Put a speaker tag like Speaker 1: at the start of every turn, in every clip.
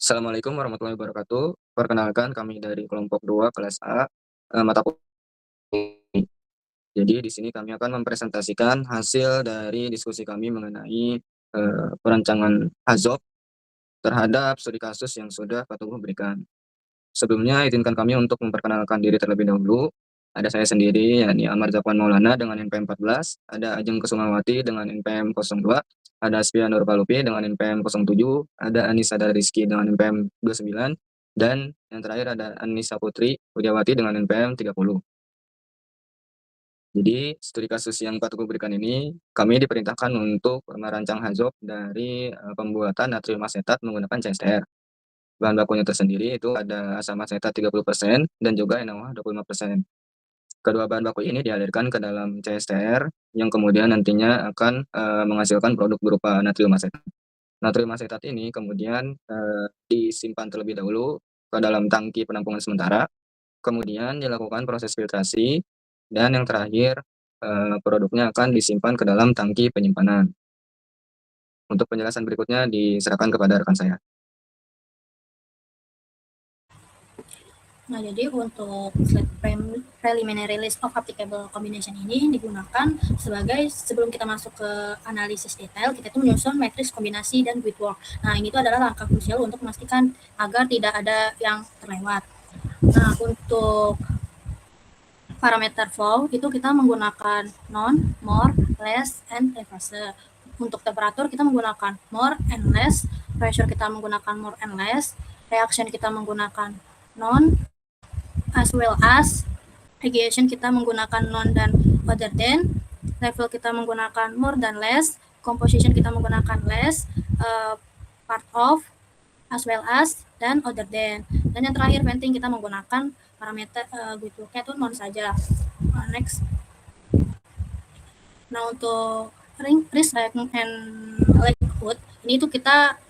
Speaker 1: Assalamualaikum warahmatullahi wabarakatuh. Perkenalkan kami dari kelompok 2 kelas A, mata kuliah. Jadi di sini kami akan mempresentasikan hasil dari diskusi kami mengenai, perancangan Hazop terhadap studi kasus yang sudah Pak Teguh berikan. Sebelumnya izinkan kami untuk memperkenalkan diri terlebih dahulu. Ada saya sendiri, yakni Amar Zakwan Maulana dengan NPM 14, ada Ajeng Kusumawati dengan NPM 02, ada Asfian Nurpalupi dengan NPM 07, ada Anissa Rizky dengan NPM 29, dan yang terakhir ada Anissa Putri Widiawati dengan NPM 30. Jadi, studi kasus yang Pak Teguh berikan ini, kami diperintahkan untuk merancang hazop dari pembuatan natrium asetat menggunakan CSTR. Bahan bakunya tersendiri itu ada asam asetat 30% dan juga NaOH 25%. Kedua bahan baku ini dialirkan ke dalam CSTR yang kemudian nantinya akan menghasilkan produk berupa natrium asetat. Natrium asetat ini kemudian disimpan terlebih dahulu ke dalam tangki penampungan sementara, kemudian dilakukan proses filtrasi, dan yang terakhir produknya akan disimpan ke dalam tangki penyimpanan. Untuk penjelasan berikutnya diserahkan kepada rekan saya.
Speaker 2: Nah, jadi untuk preliminary list of applicable combination ini digunakan sebagai sebelum kita masuk ke analisis detail, kita itu menyusun matriks kombinasi dan Whitworth. Nah, ini tuh adalah langkah krusial untuk memastikan agar tidak ada yang terlewat. Nah, untuk parameter flow itu kita menggunakan non, more, less, and reverse. Untuk temperatur kita menggunakan more and less, pressure kita menggunakan more and less, reaction kita menggunakan non, as well as radiation kita menggunakan non dan other than, level kita menggunakan more dan less, composition kita menggunakan less, part of, as well as, dan other than. Dan yang terakhir venting kita menggunakan parameter Whitworth-nya itu non saja. Next. Nah, untuk risk and likelihood ini itu kita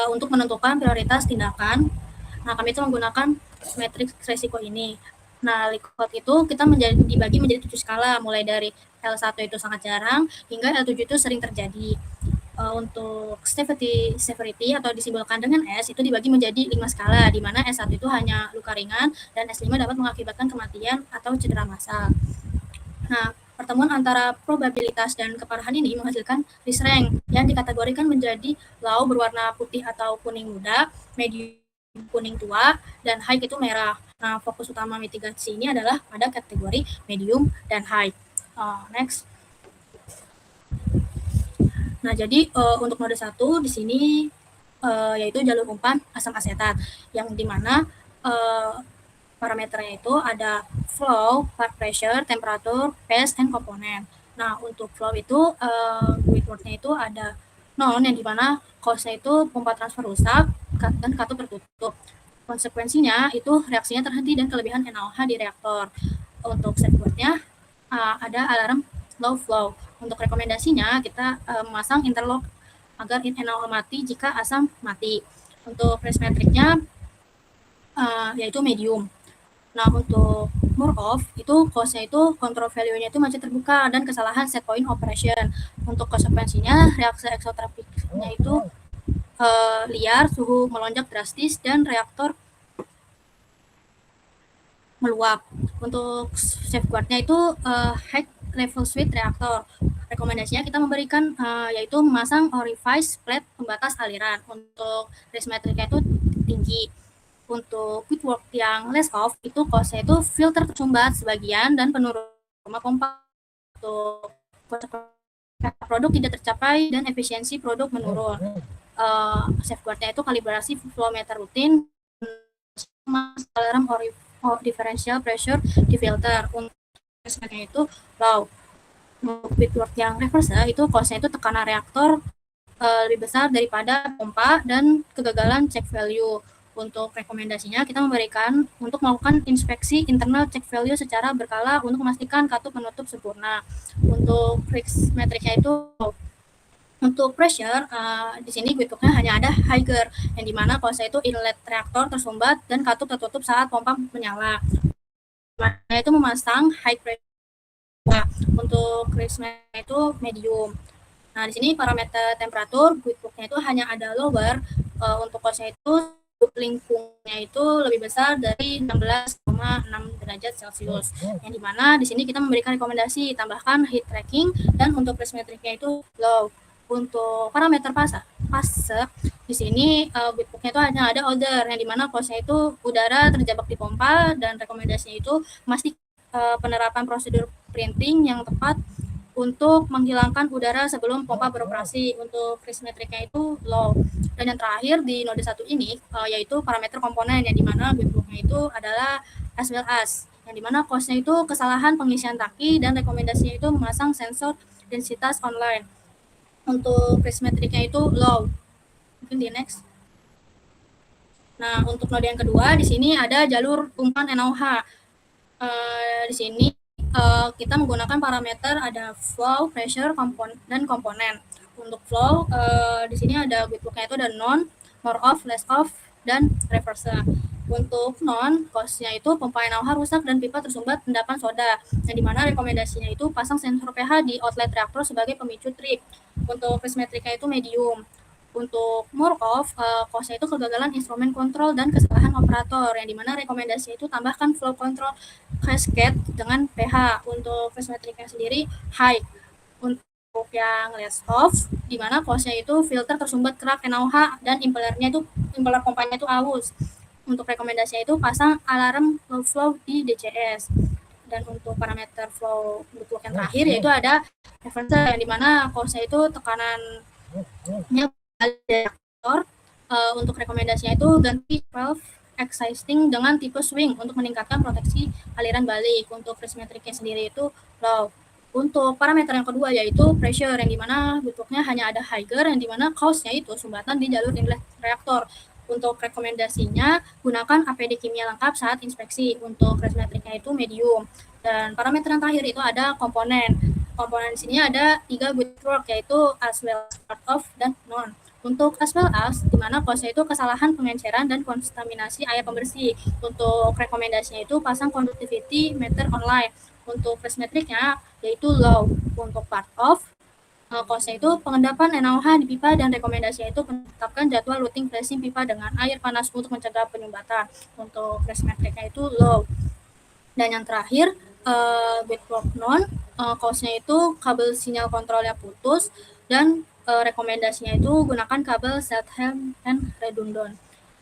Speaker 2: untuk menentukan prioritas tindakan. Nah, kami itu menggunakan matriks resiko ini. Nah, likelihood itu kita dibagi menjadi 7 skala, mulai dari L1 itu sangat jarang hingga L7 itu sering terjadi. Untuk severity atau disimbolkan dengan S itu dibagi menjadi 5 skala, di mana S1 itu hanya luka ringan dan S5 dapat mengakibatkan kematian atau cedera massal. Nah, pertemuan antara probabilitas dan keparahan ini menghasilkan risk rank yang dikategorikan menjadi low berwarna putih atau kuning muda, medium kuning tua, dan high itu merah. Nah, fokus utama mitigasi ini adalah pada kategori medium dan high. Next. Nah, jadi untuk mode 1 di sini yaitu jalur umpan asam asetat, yang dimana parameternya itu ada flow, part pressure, temperatur, phase, and component. Nah, untuk flow itu Whitworth-nya itu ada non, yang dimana cause-nya itu pompa transfer rusak dan katup tertutup. Konsekuensinya itu reaksinya terhenti dan kelebihan NaOH di reaktor. Untuk safeguard-nya ada alarm low flow. Untuk rekomendasinya kita memasang interlock agar NaOH mati jika asam mati. Untuk risk metric-nya yaitu medium. Nah, untuk more off itu cause-nya itu control value-nya itu masih terbuka dan kesalahan set point operation. Untuk konsekuensinya reaksi eksotropiknya itu liar, suhu melonjak drastis, dan reaktor meluap. Untuk safeguard-nya itu high level switch reaktor. Rekomendasinya kita memberikan yaitu memasang orifice plate pembatas aliran. Untuk risk metric-nya itu tinggi. Untuk Whitworth yang less off itu cause-nya itu filter tersumbat sebagian dan penurunan pompa. Untuk produk tidak tercapai dan efisiensi produk menurun. Safeguard-nya itu kalibrasi flow meter rutin, alarm differential pressure di filter. Untuk responnya itu low. Untuk Whitworth yang reverse itu cause-nya itu tekanan reaktor lebih besar daripada pompa dan kegagalan check value. Untuk rekomendasinya kita memberikan untuk melakukan inspeksi internal check value secara berkala untuk memastikan katup menutup sempurna. Untuk risk metric-nya itu untuk pressure di sini Whitworth-nya hanya ada higher, yang dimana cause itu inlet reaktor tersumbat dan katup tertutup saat pompa menyala. Nah, itu memasang high pressure. Untuk risk-nya itu medium. Nah, di sini parameter temperatur Whitworth-nya itu hanya ada lower untuk cosnya itu lingkungnya itu lebih besar dari 16,6 derajat Celcius. Yang dimana di sini kita memberikan rekomendasi tambahkan heat tracking dan untuk press metricnya itu low. Untuk parameter fase di sini bitbooknya itu hanya ada odor yang dimana cosnya itu udara terjebak di pompa dan rekomendasinya itu masih penerapan prosedur printing yang tepat untuk menghilangkan udara sebelum pompa beroperasi. Untuk press metricnya itu low. Dan yang terakhir di node 1 ini yaitu parameter komponen yang dimana bitbooknya itu adalah as well as yang dimana cosnya itu kesalahan pengisian tangki dan rekomendasinya itu memasang sensor densitas online. Untuk press metricnya itu low. Mungkin di next. Nah, untuk node yang kedua di sini ada jalur umpan NaOH. Di sini kita menggunakan parameter ada flow, pressure, dan komponen. Untuk flow di sini ada bitbooknya itu ada non, more off, less off, dan reverse. Untuk non, cause-nya itu pompa NaOH rusak dan pipa tersumbat endapan soda. Yang dimana rekomendasinya itu pasang sensor pH di outlet reaktor sebagai pemicu trip. Untuk press metricnya itu medium. Untuk more off, cause-nya itu kegagalan instrumen kontrol dan kesalahan operator. Yang dimana rekomendasinya itu tambahkan flow control cascade dengan pH. Untuk press metricnya sendiri high. Untuk yang less off, di mana cause-nya itu filter tersumbat kerak NaOH dan impeller pompanya itu aus. Untuk rekomendasinya itu pasang alarm low flow di DCS. Dan untuk parameter flow untuk yang terakhir yaitu ada reference yang dimana cause-nya itu tekanannya reaktor. Untuk rekomendasinya itu ganti valve existing dengan tipe swing untuk meningkatkan proteksi aliran balik. Untuk press metricnya sendiri itu low. Untuk parameter yang kedua yaitu pressure yang dimana bitbooknya hanya ada higher yang dimana cause-nya itu sumbatan di jalur inlet reaktor. Untuk rekomendasinya gunakan APD kimia lengkap saat inspeksi. Untuk press metricnya itu medium. Dan parameter yang terakhir itu ada komponen. Komponen di sini ada 3 bitwork yaitu as well as, part of, dan non. Untuk as well as, di mana cause-nya itu kesalahan pengenceran dan kontaminasi air pembersih. Untuk rekomendasinya itu pasang conductivity meter online. Untuk press metricnya yaitu low. Untuk part of, cause-nya itu pengendapan NaOH di pipa dan rekomendasinya itu menetapkan jadwal routing flashing pipa dengan air panas untuk mencegah penyumbatan. Untuk press metricnya itu low. Dan yang terakhir bitwork non, cause-nya itu kabel sinyal kontrolnya putus dan rekomendasinya itu gunakan kabel Chatham and redundant.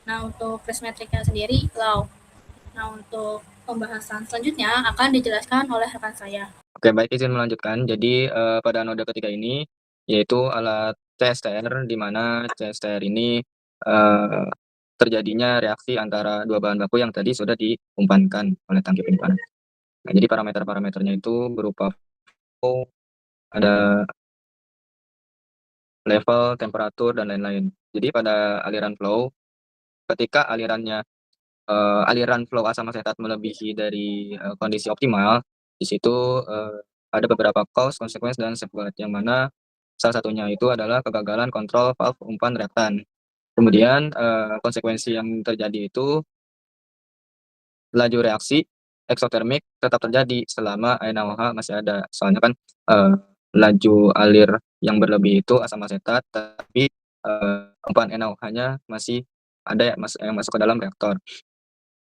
Speaker 2: Nah, untuk press metricnya sendiri low. Nah, untuk pembahasan selanjutnya akan dijelaskan oleh rekan saya.
Speaker 1: Oke, baik, izin melanjutkan. Jadi pada node ketiga ini yaitu alat CSTR, di mana CSTR ini terjadinya reaksi antara dua bahan baku yang tadi sudah diumpankan oleh tangki penyimpanan. Nah, jadi parameter-parameternya itu berupa flow, ada level, temperatur, dan lain-lain. Jadi pada aliran flow, ketika aliran flow asam asetat melebihi dari kondisi optimal, di situ ada beberapa cause, consequence, dan safeguard, yang mana salah satunya itu adalah kegagalan kontrol valve umpan reaktan. Kemudian konsekuensi yang terjadi itu laju reaksi eksotermik tetap terjadi selama NaOH masih ada. Soalnya kan laju alir yang berlebih itu asam asetat, tapi umpan NaOH-nya masih ada yang masuk ke dalam reaktor.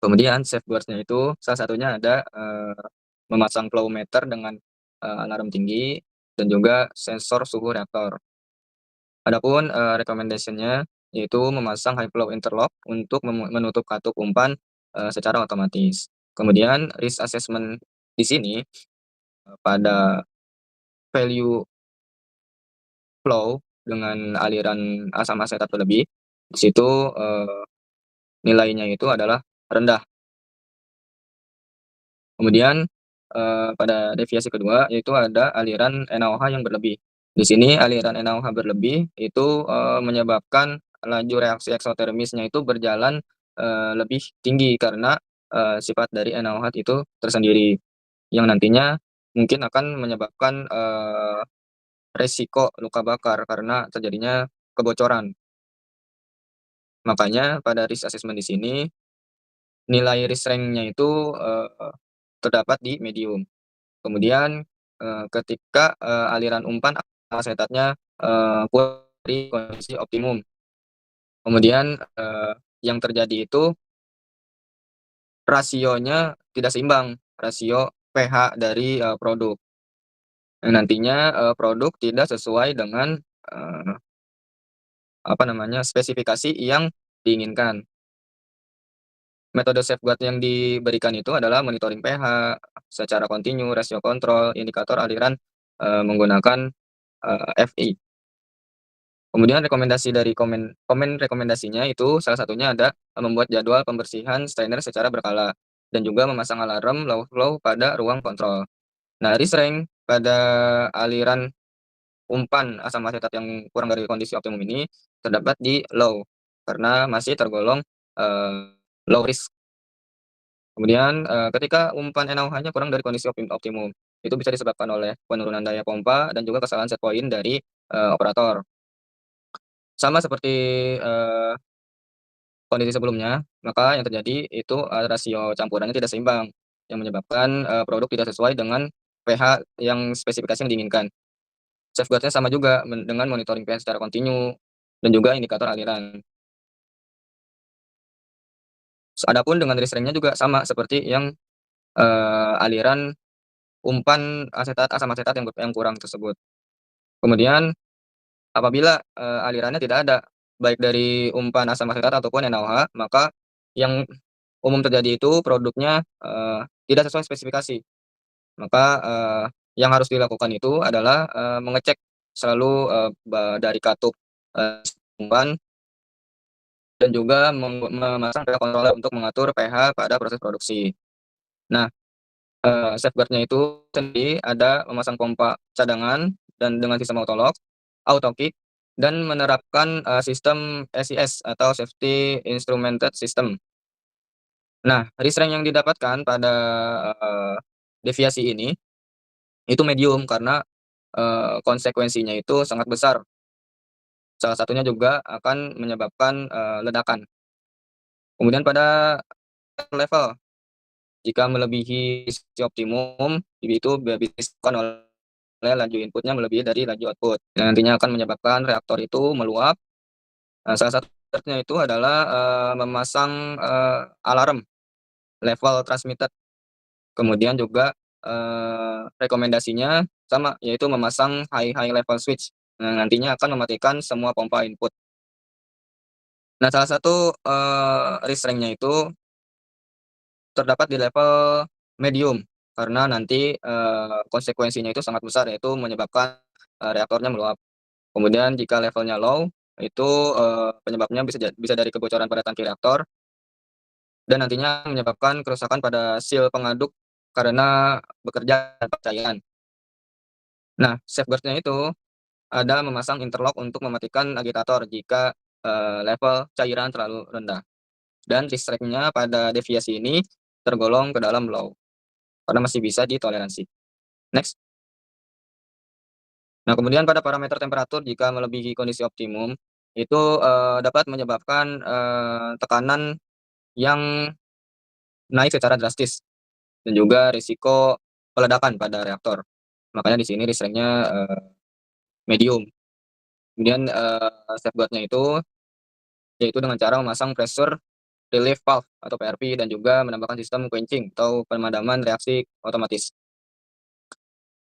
Speaker 1: Kemudian safeguard-nya itu salah satunya ada memasang flow meter dengan alarm tinggi dan juga sensor suhu reaktor. Adapun recommendation-nya yaitu memasang high flow interlock untuk menutup katup umpan secara otomatis. Kemudian risk assessment di sini pada value flow dengan aliran asam asetat berlebih, di situ nilainya itu adalah rendah. Kemudian pada deviasi kedua yaitu ada aliran NaOH yang berlebih. Di sini aliran NaOH berlebih itu menyebabkan laju reaksi eksotermisnya itu berjalan lebih tinggi karena sifat dari NaOH itu tersendiri, yang nantinya mungkin akan menyebabkan resiko luka bakar karena terjadinya kebocoran. Makanya pada risk assessment di sini nilai risk rank-nya itu terdapat di medium. Kemudian ketika aliran umpan asetatnya keluar dari kondisi optimum, Kemudian, yang terjadi itu rasionya tidak seimbang, rasio pH dari, produk. Yang nantinya, produk tidak sesuai dengan, eee, apa namanya, spesifikasi yang diinginkan. Metode safeguard yang diberikan itu adalah monitoring pH secara kontinu, rasio kontrol, indikator aliran, menggunakan, FI. Kemudian rekomendasi dari komen rekomendasinya itu salah satunya ada, membuat jadwal pembersihan strainer secara berkala, dan juga memasang alarm low flow pada ruang kontrol. Nah, restreng pada aliran umpan asam asetat yang kurang dari kondisi optimum ini terdapat di low, karena masih tergolong, low risk. Kemudian, ketika umpan NaOH-nya kurang dari kondisi optimum, itu bisa disebabkan oleh penurunan daya pompa dan juga kesalahan set point dari, operator. Sama seperti, eee, kondisi sebelumnya, maka yang terjadi itu, rasio campurannya tidak seimbang, yang menyebabkan, produk tidak sesuai dengan pH yang spesifikasi yang diinginkan. Safeguard-nya sama juga dengan monitoring pH secara kontinu dan juga indikator aliran. Adapun dengan restrengnya juga sama seperti yang, aliran umpan asam asetat yang kurang tersebut. Kemudian apabila, alirannya tidak ada, baik dari umpan asam asetat ataupun NaOH, maka yang umum terjadi itu produknya, tidak sesuai spesifikasi. Maka, yang harus dilakukan itu adalah, mengecek selalu, dari katup, umpan dan juga memasang pH controller untuk mengatur pH pada proses produksi. Nah, safeguard-nya itu sendiri ada memasang pompa cadangan dan dengan sistem autolock, auto kick, dan menerapkan, sistem SIS atau Safety Instrumented System. Nah, restreng yang didapatkan pada, eee, deviasi ini, itu medium karena, konsekuensinya itu sangat besar. Salah satunya juga akan menyebabkan, ledakan. Kemudian pada level, jika melebihi sisi optimum, itu bisa disebabkan oleh laju inputnya melebihi dari laju output, yang nantinya akan menyebabkan reaktor itu meluap. Salah satunya itu adalah, memasang, alarm level transmitted. Kemudian juga, rekomendasinya sama, yaitu memasang high level switch. Nah, nantinya akan mematikan semua pompa input. Nah, salah satu, restrengnya itu terdapat di level medium, karena nanti, konsekuensinya itu sangat besar, yaitu menyebabkan, reaktornya meluap. Kemudian jika levelnya low, itu, penyebabnya bisa dari kebocoran pada tangki reaktor dan nantinya menyebabkan kerusakan pada seal pengaduk karena bekerja tanpa cairan. Nah, safeguard-nya itu ada memasang interlock untuk mematikan agitator jika, level cairan terlalu rendah, dan restrengnya pada deviasi ini tergolong ke dalam low, karena masih bisa ditoleransi. Next. Nah, kemudian pada parameter temperatur jika melebihi kondisi optimum, itu, dapat menyebabkan, tekanan yang naik secara drastis dan juga risiko peledakan pada reaktor. Makanya di sini restrengnya, medium. Kemudian, safeguard-nya itu, yaitu dengan cara memasang pressure relief valve atau PRV dan juga menambahkan sistem quenching atau pemadaman reaksi otomatis.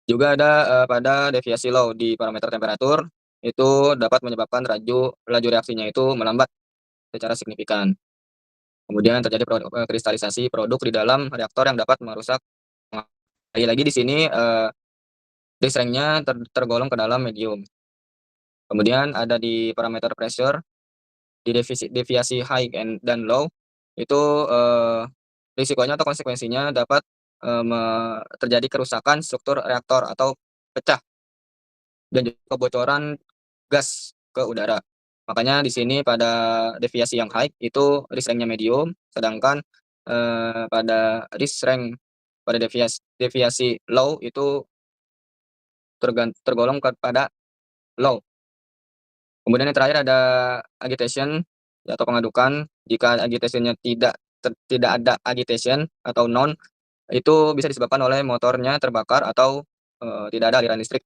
Speaker 1: Juga ada, pada deviasi low di parameter temperatur, itu dapat menyebabkan laju reaksinya itu melambat secara signifikan. Kemudian terjadi kristalisasi produk di dalam reaktor yang dapat merusak. Lagi-lagi di sini, restrengnya tergolong ke dalam medium. Kemudian ada di parameter pressure, di deviasi high dan low, itu, risikonya atau konsekuensinya dapat, terjadi kerusakan struktur reaktor atau pecah dan juga kebocoran gas ke udara. Makanya di sini pada deviasi yang high itu restrengnya medium, sedangkan, pada deviasi low itu tergolong pada low. Kemudian yang terakhir ada agitation atau pengadukan. Jika agitation-nya tidak ada agitation atau none, itu bisa disebabkan oleh motornya terbakar atau, tidak ada aliran listrik.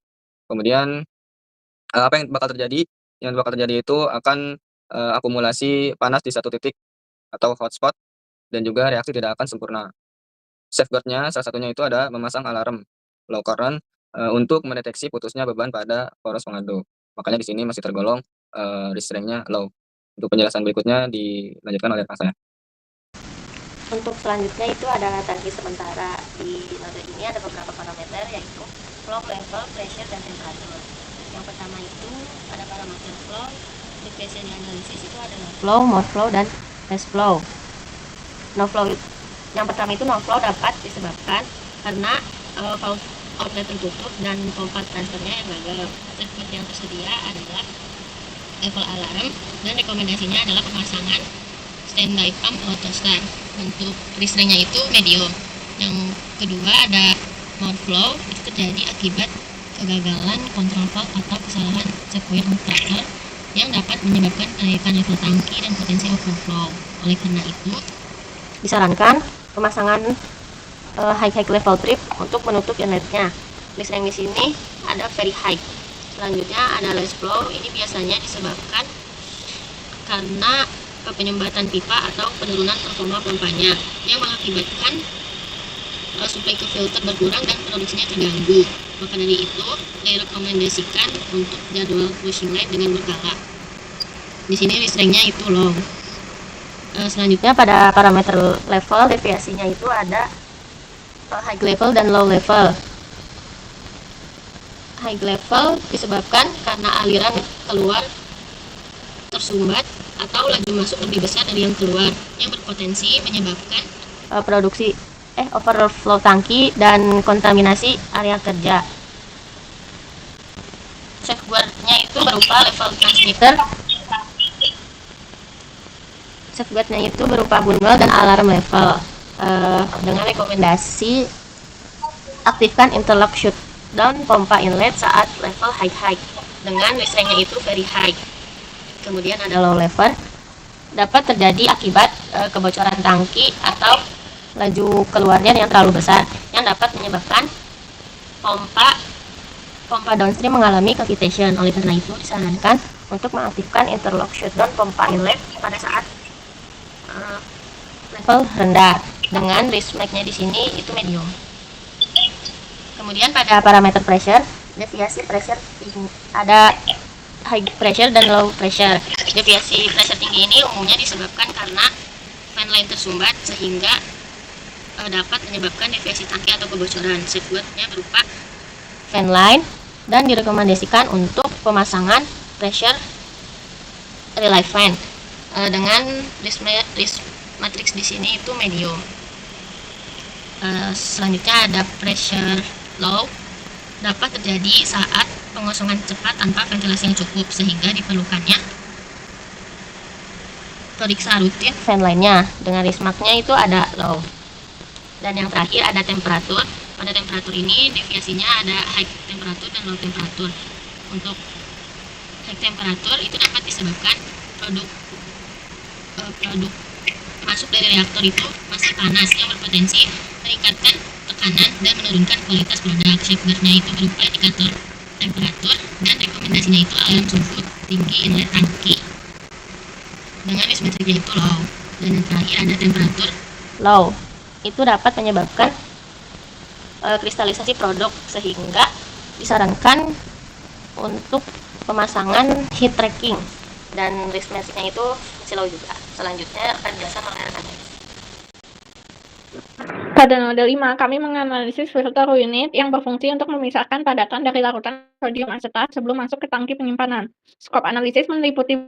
Speaker 1: Kemudian, apa yang bakal terjadi? Yang bakal terjadi itu akan akumulasi panas di satu titik atau hotspot, dan juga reaksi tidak akan sempurna. Safeguard-nya salah satunya itu ada memasang alarm low current, untuk mendeteksi putusnya beban pada poros pengaduk. Makanya di sini masih tergolong, restraint-nya low. Untuk penjelasan berikutnya dilanjutkan oleh rekan saya.
Speaker 3: Untuk selanjutnya itu ada tangki sementara. Di node ini ada beberapa parameter yaitu flow, level, pressure, dan temperatur. Yang pertama itu ada parameter flow. Di pressure analisis itu ada flow, more flow, dan less flow. No flow yang pertama itu no flow dapat disebabkan karena valve outlet tertutup dan pompa transfernya yang gagal. Safeguard yang tersedia adalah level alarm, dan rekomendasinya adalah pemasangan standby pump auto start. Untuk restraint-nya itu medium. Yang kedua ada more flow, itu terjadi akibat kegagalan kontrol valve atau kesalahan set point operator yang dapat menyebabkan kenaikan level tangki dan potensi overflow. Oleh karena itu disarankan pemasangan high level trip untuk menutup inletnya. Restraint di sini ada very high. Selanjutnya ada less flow. Ini biasanya disebabkan karena penyumbatan pipa atau penurunan performa pompanya yang mengakibatkan suplai ke filter berkurang dan produksinya terganggu. Maka dari itu direkomendasikan untuk jadwal flushing line dengan berkala. Di sini restraint-nya itu low. Selanjutnya pada parameter level, deviasinya itu ada high level dan low level. High level disebabkan karena aliran keluar tersumbat atau laju masuk lebih besar dari yang keluar, yang berpotensi menyebabkan produksi overflow tangki dan kontaminasi area kerja. Safeguard-nya itu berupa level transmitter. Safeguard-nya itu berupa bunwell dan alarm level. Dengan rekomendasi aktifkan interlock shutdown pompa inlet saat level high dengan restraint-nya itu very high. Kemudian ada low level, dapat terjadi akibat kebocoran tangki atau laju keluarnya yang terlalu besar yang dapat menyebabkan pompa downstream mengalami cavitation. Oleh karena itu disarankan untuk mengaktifkan interlock shutdown pompa inlet pada saat level rendah dengan restraint-nya di sini itu medium. Kemudian pada parameter pressure, deviasi pressure ada high pressure dan low pressure. Deviasi pressure tinggi ini umumnya disebabkan karena fan line tersumbat sehingga dapat menyebabkan deviasi tangki atau kebocoran. Safeguard-nya berupa fan line dan direkomendasikan untuk pemasangan pressure relay fan dengan risk matrix di sini itu medium. Selanjutnya ada pressure low, dapat terjadi saat pengosongan cepat tanpa ventilasi yang cukup sehingga diperlukannya periksa rutin fan line-nya. Dengan risk mark-nya itu ada low. Dan yang terakhir ada temperatur. Pada temperatur ini deviasinya ada high temperatur dan low temperatur. Untuk high temperatur itu dapat disebabkan produk masuk dari reaktor itu masih panas yang berpotensi meningkatkan tekanan dan menurunkan kualitas produk. Safeguard-nya itu berupa indikator temperatur dan rekomendasinya itu alarm suhu tinggi inlet tangki dengan risk matrix-nya itu low. Dan yang terakhir ada temperatur low, itu dapat menyebabkan kristalisasi produk sehingga disarankan untuk pemasangan heat tracking, dan risk matrix-nya itu masih low juga. Selanjutnya akan biasa mengenai
Speaker 4: Pada node 5, kami menganalisis filter unit yang berfungsi untuk memisahkan padatan dari larutan sodium asetat sebelum masuk ke tangki penyimpanan. Skop analisis meliputi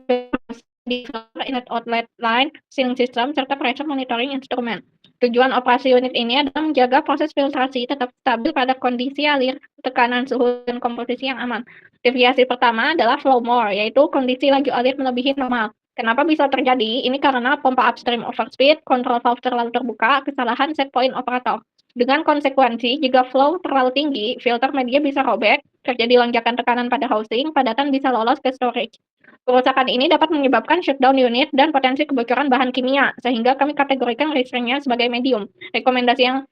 Speaker 4: di filter inlet outlet line, sealing system, serta pressure monitoring instrumen. Tujuan operasi unit ini adalah menjaga proses filtrasi tetap stabil pada kondisi alir, tekanan, suhu, dan komposisi yang aman. Deviasi pertama adalah flow more, yaitu kondisi laju alir melebihi normal. Kenapa bisa terjadi? Ini karena pompa upstream overspeed, kontrol valve terlalu terbuka, kesalahan set point operator. Dengan konsekuensi, jika flow terlalu tinggi, filter media bisa robek, terjadi lonjakan tekanan pada housing, padatan bisa lolos ke storage. Kerusakan ini dapat menyebabkan shutdown unit dan potensi kebocoran bahan kimia, sehingga kami kategorikan restraint-nya sebagai medium. Rekomendasi yang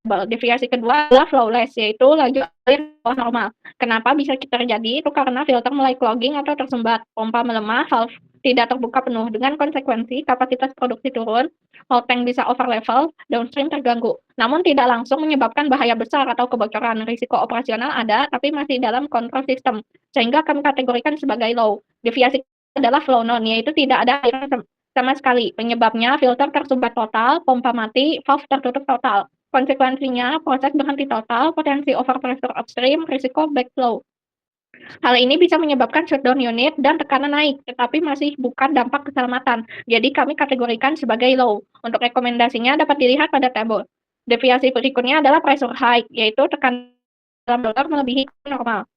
Speaker 4: Deviasi kedua adalah flowless, yaitu laju air bawah normal. Kenapa bisa terjadi? Itu karena filter mulai clogging atau tersumbat, pompa melemah, valve tidak terbuka penuh. Dengan konsekuensi kapasitas produksi turun, hold tank bisa over level, downstream terganggu. Namun tidak langsung menyebabkan bahaya besar atau kebocoran. Risiko operasional ada, tapi masih dalam kontrol sistem, sehingga kami kategorikan sebagai low. Deviasi adalah flow none, yaitu tidak ada air sama sekali. Penyebabnya filter tersumbat total, pompa mati, valve tertutup total. Konsekuensinya, proses berhenti total, potensi overpressure upstream, risiko backflow. Hal ini bisa menyebabkan shutdown unit dan tekanan naik, tetapi masih bukan dampak keselamatan. Jadi kami kategorikan sebagai low. Untuk rekomendasinya dapat dilihat pada tabel. Deviasi berikutnya adalah pressure high, yaitu tekanan dalam filter melebihi normal.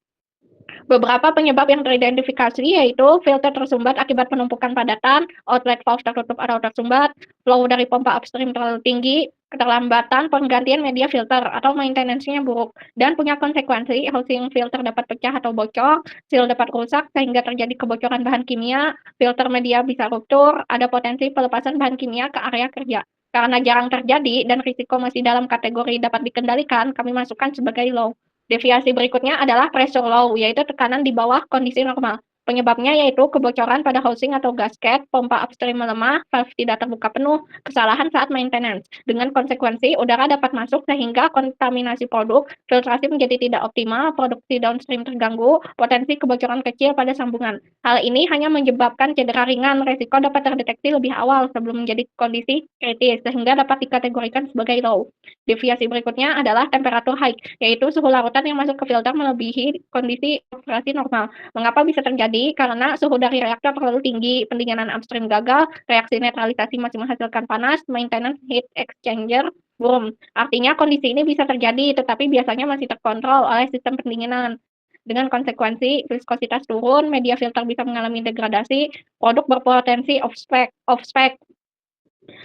Speaker 4: Beberapa penyebab yang teridentifikasi yaitu filter tersumbat akibat penumpukan padatan, outlet valve tertutup atau tersumbat, flow dari pompa upstream terlalu tinggi, keterlambatan penggantian media filter atau maintenance-nya buruk, dan punya konsekuensi housing filter dapat pecah atau bocor, seal dapat rusak sehingga terjadi kebocoran bahan kimia, filter media bisa ruptur, ada potensi pelepasan bahan kimia ke area kerja. Karena jarang terjadi dan risiko masih dalam kategori dapat dikendalikan, kami masukkan sebagai low. Deviasi berikutnya adalah pressure low, yaitu tekanan di bawah kondisi normal. Penyebabnya yaitu kebocoran pada housing atau gasket, pompa upstream melemah, valve tidak terbuka penuh, kesalahan saat maintenance. Dengan konsekuensi, udara dapat masuk sehingga kontaminasi produk, filtrasi menjadi tidak optimal, produksi downstream terganggu, potensi kebocoran kecil pada sambungan. Hal ini hanya menyebabkan cedera ringan, resiko dapat terdeteksi lebih awal sebelum menjadi kondisi kritis, sehingga dapat dikategorikan sebagai low. Deviasi berikutnya adalah temperatur high, yaitu suhu larutan yang masuk ke filter melebihi kondisi operasi normal. Mengapa bisa terjadi? Karena suhu dari reaktor terlalu tinggi, pendinginan upstream gagal, reaksi netralisasi masih menghasilkan panas, maintenance heat exchanger burn. Artinya kondisi ini bisa terjadi, tetapi biasanya masih terkontrol oleh sistem pendinginan. Dengan konsekuensi viskositas turun, media filter bisa mengalami degradasi, produk berpotensi off spec.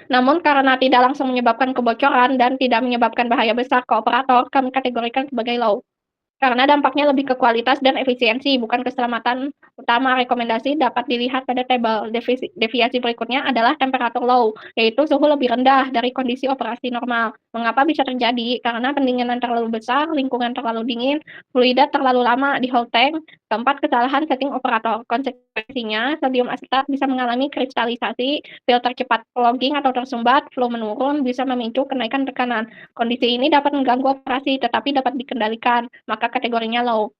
Speaker 4: Namun karena tidak langsung menyebabkan kebocoran dan tidak menyebabkan bahaya besar ke operator, kami kategorikan sebagai low. Karena dampaknya lebih ke kualitas dan efisiensi, bukan keselamatan utama. Rekomendasi dapat dilihat pada tabel. Deviasi berikutnya adalah temperatur low, yaitu suhu lebih rendah dari kondisi operasi normal. Mengapa bisa terjadi? Karena pendinginan terlalu besar, lingkungan terlalu dingin, fluida terlalu lama di hold tank. Keempat, kesalahan setting operator. Konsekuensinya, sodium asetat bisa mengalami kristalisasi, filter cepat clogging atau tersumbat, flow menurun, bisa memicu kenaikan tekanan. Kondisi ini dapat mengganggu operasi, tetapi dapat dikendalikan, maka kategorinya low.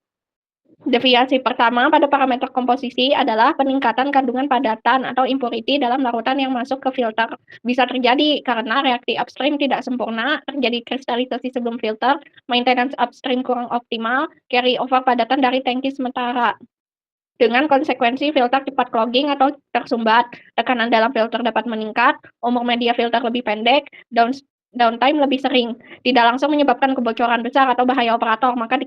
Speaker 4: Deviasi pertama pada parameter komposisi adalah peningkatan kandungan padatan atau impurity dalam larutan yang masuk ke filter. Bisa terjadi karena reaksi upstream tidak sempurna, terjadi kristalisasi sebelum filter, maintenance upstream kurang optimal, carry over padatan dari tangki sementara. Dengan konsekuensi filter cepat clogging atau tersumbat, tekanan dalam filter dapat meningkat, umur media filter lebih pendek, downtime lebih sering, tidak langsung menyebabkan kebocoran besar atau bahaya operator, maka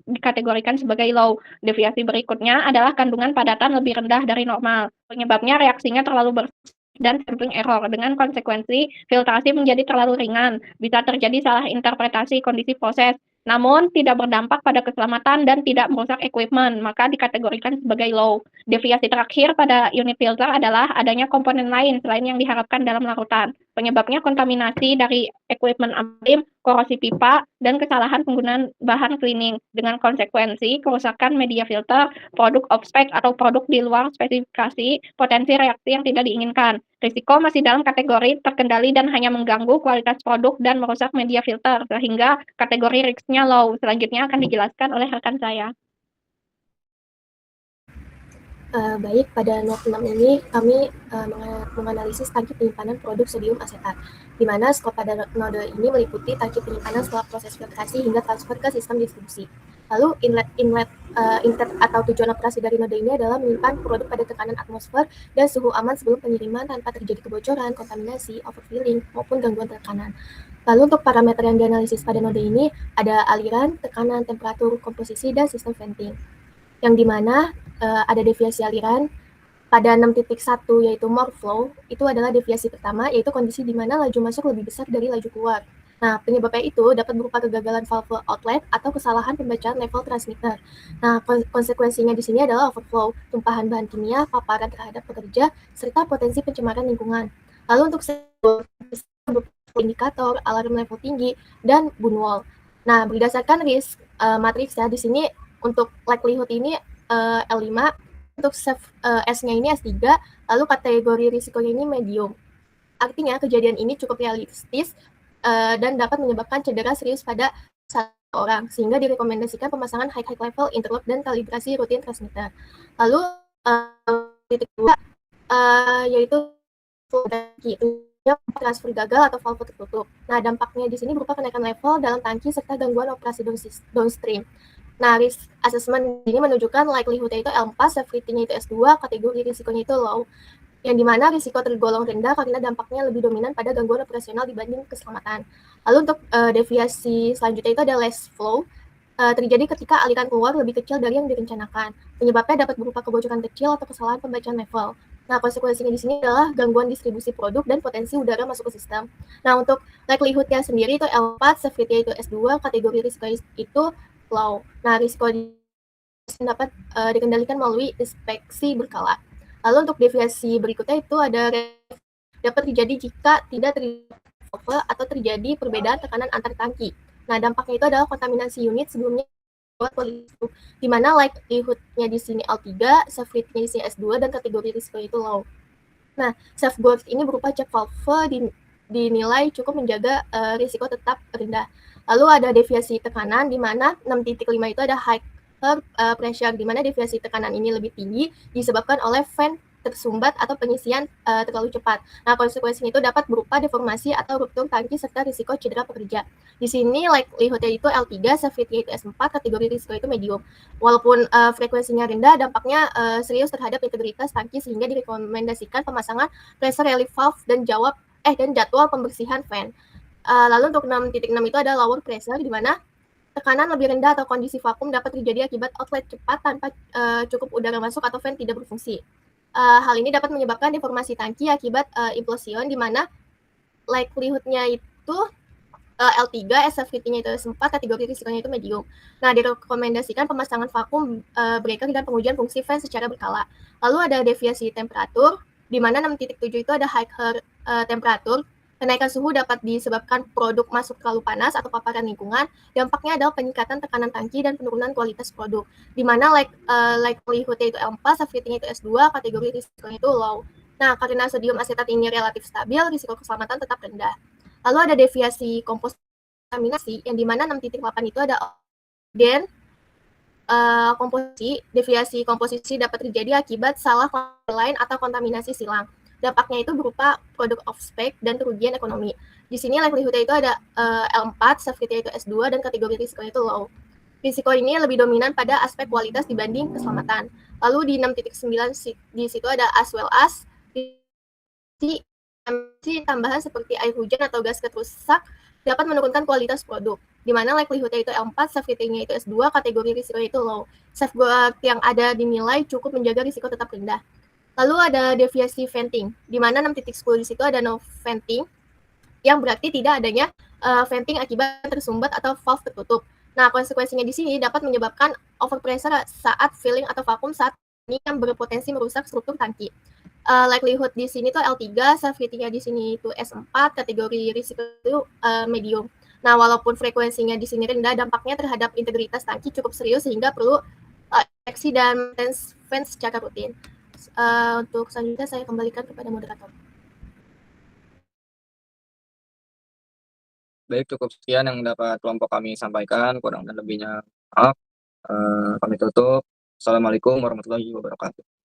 Speaker 4: dikategorikan sebagai low. Deviasi berikutnya adalah kandungan padatan lebih rendah dari normal. Penyebabnya reaksinya terlalu bersih dan sampling error. Dengan konsekuensi filtrasi menjadi terlalu ringan, bisa terjadi salah interpretasi kondisi proses, namun tidak berdampak pada keselamatan dan tidak merusak equipment, maka dikategorikan sebagai low. Deviasi terakhir pada unit filter adalah adanya komponen lain selain yang diharapkan dalam larutan. Penyebabnya kontaminasi dari equipment upstream, korosi pipa, dan kesalahan penggunaan bahan cleaning. Dengan konsekuensi kerusakan media filter, produk off-spec atau produk di luar spesifikasi, potensi reaksi yang tidak diinginkan. Risiko masih dalam kategori terkendali dan hanya mengganggu kualitas produk dan merusak media filter, sehingga kategori risknya low. Selanjutnya akan dijelaskan oleh rekan saya.
Speaker 5: Baik, pada note 6 ini kami menganalisis tangki penyimpanan produk sodium asetat, di mana skop pada node ini meliputi tangki penyimpanan setelah proses filtrasi hingga transfer ke sistem distribusi. Lalu inlet atau tujuan operasi dari node ini adalah menyimpan produk pada tekanan atmosfer dan suhu aman sebelum pengiriman tanpa terjadi kebocoran, kontaminasi, overfilling, maupun gangguan tekanan. Lalu untuk parameter yang dianalisis pada node ini ada aliran, tekanan, temperatur, komposisi, dan sistem venting. Yang dimana ada deviasi aliran pada 6.1 yaitu more flow, itu adalah deviasi pertama, yaitu kondisi di mana laju masuk lebih besar dari laju keluar. Nah, penyebabnya itu dapat berupa kegagalan valve outlet atau kesalahan pembacaan level transmitter. Nah, konsekuensinya di sini adalah overflow, tumpahan bahan kimia, paparan terhadap pekerja, serta potensi pencemaran lingkungan. Lalu untuk indikator, alarm level tinggi, dan bunwall. Nah, berdasarkan risk matrix ya, di sini untuk likelihood ini L5, untuk S-nya ini S3, lalu kategori risikonya ini medium. Artinya kejadian ini cukup realistis dan dapat menyebabkan cedera serius pada satu orang, sehingga direkomendasikan pemasangan high level interlock dan kalibrasi rutin transmitter. Lalu titik kedua yaitu transfer gagal atau valve tertutup. Nah, dampaknya di sini berupa kenaikan level dalam tangki serta gangguan operasi downstream. Nah, risk assessment ini menunjukkan likelihood-nya itu L4, severity-nya itu S2, kategori risikonya itu low, yang dimana risiko tergolong rendah karena dampaknya lebih dominan pada gangguan operasional dibanding keselamatan. Lalu untuk deviasi selanjutnya itu ada less flow, terjadi ketika aliran keluar lebih kecil dari yang direncanakan. Penyebabnya dapat berupa kebocoran kecil atau kesalahan pembacaan level. Nah, konsekuensinya di sini adalah gangguan distribusi produk dan potensi udara masuk ke sistem. Nah, untuk likelihood-nya sendiri itu L4, severity itu S2, kategori risiko itu low. Nah, risiko dapat dikendalikan melalui inspeksi berkala. Lalu untuk deviasi berikutnya itu ada dapat terjadi jika tidak terjadi atau terjadi perbedaan tekanan antar tangki. Nah, dampaknya itu adalah kontaminasi unit sebelumnya di mana likelihood-nya di sini L3, severity-nya di sini S2, dan kategori risiko itu low. Nah, safeguard ini berupa cek valve dinilai cukup menjaga risiko tetap rendah. Lalu ada deviasi tekanan di mana 6.5 itu ada high pressure, di mana deviasi tekanan ini lebih tinggi disebabkan oleh fan tersumbat atau pengisian terlalu cepat. Nah, konsekuensinya itu dapat berupa deformasi atau ruptur tangki serta risiko cedera pekerja. Di sini likelihood-nya itu L3, severity itu S4, kategori risiko itu medium. Walaupun frekuensinya rendah, dampaknya serius terhadap integritas tangki sehingga direkomendasikan pemasangan pressure relief valve dan jadwal pembersihan fan. Lalu untuk 6.6 itu ada lower pressure, di mana tekanan lebih rendah atau kondisi vakum dapat terjadi akibat outlet cepat tanpa cukup udara masuk atau fan tidak berfungsi. Hal ini dapat menyebabkan deformasi tangki akibat implosion, di mana likelihood-nya itu L3, severity-nya itu S4, kategori risikonya itu medium. Nah, direkomendasikan pemasangan vakum breaker dan pengujian fungsi fan secara berkala. Lalu ada deviasi temperatur, di mana 6.7 itu ada high temperatur. Kenaikan suhu dapat disebabkan produk masuk terlalu panas atau paparan lingkungan. Dampaknya adalah peningkatan tekanan tangki dan penurunan kualitas produk, di mana likelihood-nya itu L4, severity-nya itu S2, kategori risikonya itu low. Nah, karena sodium asetat ini relatif stabil, risiko keselamatan tetap rendah. Lalu ada deviasi kontaminasi, yang dimana 6.8 itu ada dan deviasi komposisi dapat terjadi akibat salah lain atau kontaminasi silang. Dampaknya itu berupa produk off-spec dan kerugian ekonomi. Di sini likelihood-nya itu ada L4, severity itu S2, dan kategori risikonya itu low. Risiko ini lebih dominan pada aspek kualitas dibanding keselamatan. Lalu di 6.9 di situ ada as well as emisi tambahan seperti air hujan atau gas kerusak dapat menurunkan kualitas produk, di mana likelihood-nya itu L4, severity-nya itu S2, kategori risikonya itu low. Safeguard yang ada dinilai cukup menjaga risiko tetap rendah. Lalu ada deviasi venting, di mana 6.10 di situ ada no venting, yang berarti tidak adanya venting akibat tersumbat atau valve tertutup. Nah, konsekuensinya di sini dapat menyebabkan overpressure saat filling atau vakum saat ini yang berpotensi merusak struktur tangki. Likelihood di sini tuh L3, severity-nya di sini itu S4, kategori risiko itu medium. Nah, walaupun frekuensinya di sini rendah, dampaknya terhadap integritas tangki cukup serius sehingga perlu inspeksi dan maintenance fan secara rutin. Untuk selanjutnya saya kembalikan kepada moderator.
Speaker 1: Baik, cukup sekian yang dapat kelompok kami sampaikan, kurang dan lebihnya maaf. Kami tutup. Assalamualaikum warahmatullahi wabarakatuh.